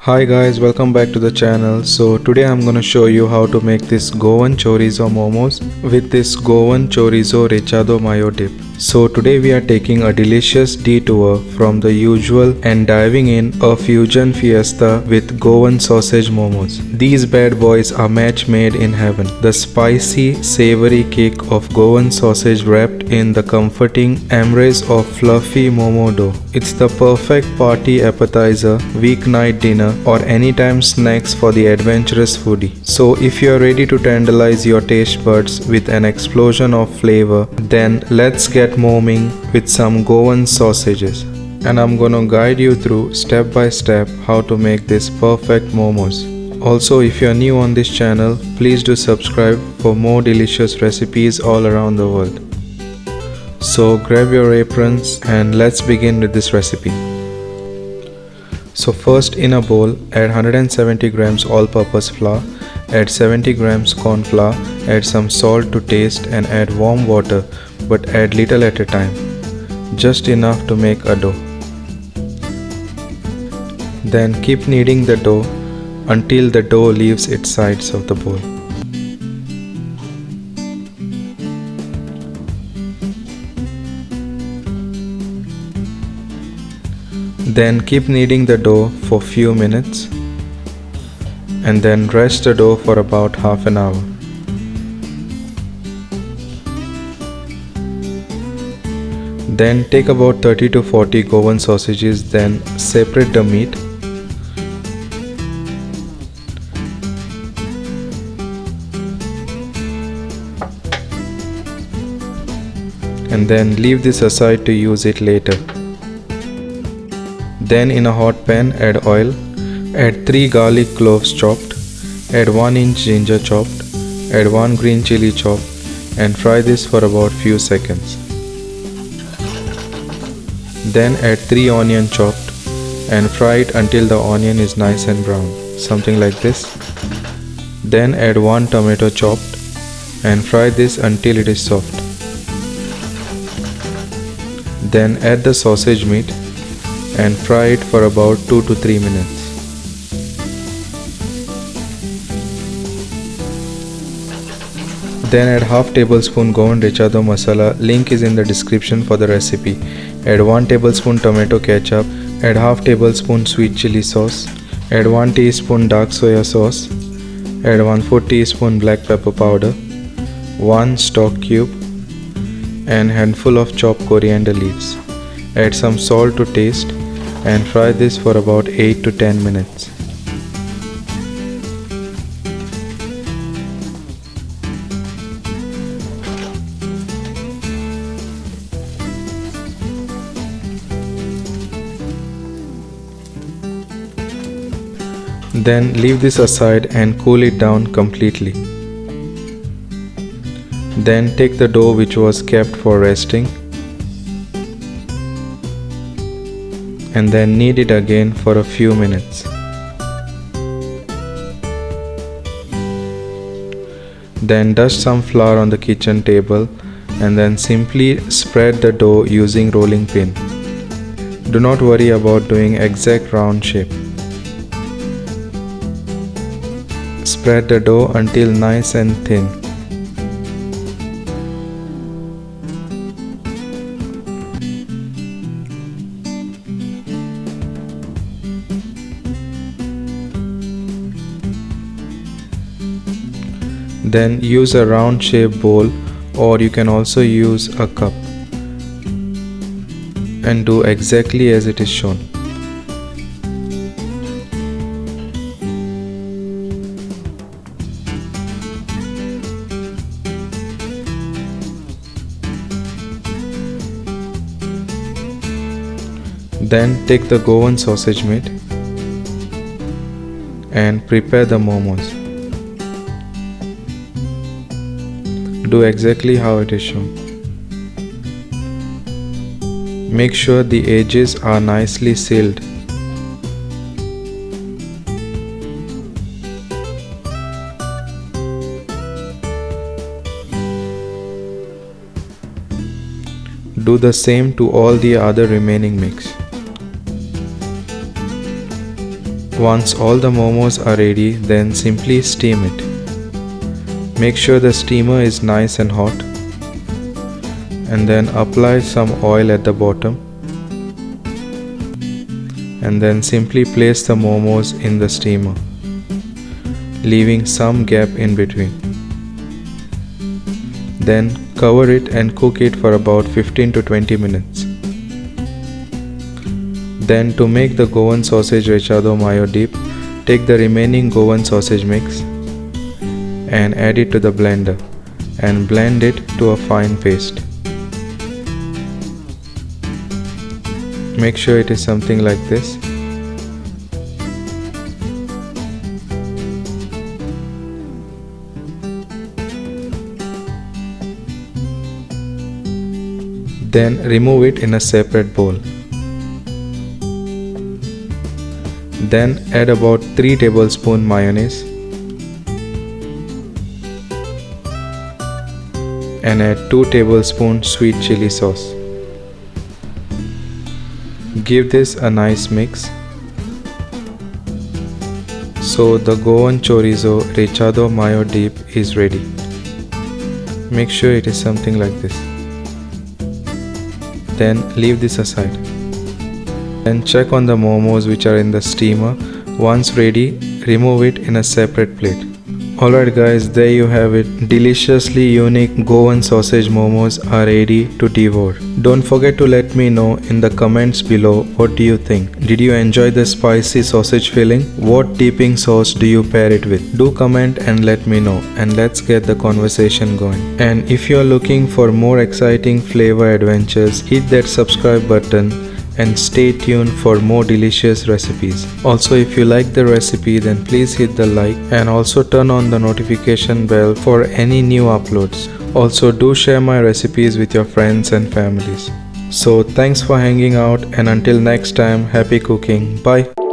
Hi guys, welcome back to the channel. So today I'm gonna show you how to make this Goan Choris Momos with this Goan Choris Recheado Mayo dip. So today we are taking a delicious detour from the usual and diving in a fusion fiesta with Goan Sausage Momos. These bad boys are match made in heaven. The spicy, savory kick of Goan sausage wrapped in the comforting embrace of fluffy momo dough. It's the perfect party appetizer, weeknight dinner, or anytime snacks for the adventurous foodie. So if you are ready to tantalize your taste buds with an explosion of flavor, then let's get momming with some Goan sausages. And I'm gonna guide you through step by step how to make this perfect momos. Also, if you are new on this channel, please do subscribe for more delicious recipes all around the world. So grab your aprons and let's begin with this recipe. So first, in a bowl, add 170 grams all-purpose flour, add 70 grams corn flour, add some salt to taste and add warm water, but add little at a time, just enough to make a dough. Then keep kneading the dough until the dough leaves its sides of the bowl. Then keep kneading the dough for few minutes and then rest the dough for about half an hour. Then take about 30 to 40 Goan sausages, then separate the meat. And then leave this aside to use it later. Then in a hot pan, add oil, add 3 garlic cloves chopped, add 1 inch ginger chopped, add 1 green chilli chopped, and fry this for about few seconds. Then add 3 onion chopped and fry it until the onion is nice and brown, something like this. Then add 1 tomato chopped and fry this until it is soft. Then add the sausage meat and fry it for about 2 to 3 minutes. Then add half tablespoon Goan Recheado masala, link is in the description for the recipe. Add 1 tablespoon tomato ketchup, add half tablespoon sweet chili sauce, add 1 teaspoon dark soya sauce, add 1/4 teaspoon black pepper powder, 1 stock cube, and handful of chopped coriander leaves. Add some salt to taste and fry this for about 8 to 10 minutes. Then leave this aside and cool it down completely. Then take the dough which was kept for resting and then knead it again for a few minutes. Then dust some flour on the kitchen table and then simply spread the dough using rolling pin. Do not worry about doing exact round shape. Spread the dough until nice and thin. Then use a round shaped bowl, or you can also use a cup, and do exactly as it is shown. Then take the Goan sausage meat and prepare the momos. Do exactly how it is shown. Make sure the edges are nicely sealed. Do the same to all the other remaining mix. Once all the momos are ready, then simply steam it. Make sure the steamer is nice and hot, and then apply some oil at the bottom, and then simply place the momos in the steamer, leaving some gap in between. Then cover it and cook it for about 15 to 20 minutes. Then to make the Goan Sausage Recheado Mayo dip, take the remaining Goan sausage mix and add it to the blender and blend it to a fine paste. Make sure it is something like this. Then remove it in a separate bowl. Then add about 3 tablespoons mayonnaise and add 2 tablespoons sweet chili sauce. Give this a nice mix. So the Goan Choris Recheado Mayo dip is ready. Make sure it is something like this. Then leave this aside. Then check on the momos which are in the steamer. Once ready, remove it in a separate plate. Alright guys, there you have it. Deliciously unique Goan Sausage Momos are ready to devour. Don't forget to let me know in the comments below what do you think. Did you enjoy the spicy sausage filling? What dipping sauce do you pair it with? Do comment and let me know, and let's get the conversation going. And if you are looking for more exciting flavor adventures, hit that subscribe button and stay tuned for more delicious recipes. Also, if you like the recipe, then please hit the like and also turn on the notification bell for any new uploads. Also, do share my recipes with your friends and families. So thanks for hanging out, and until next time, happy cooking. Bye.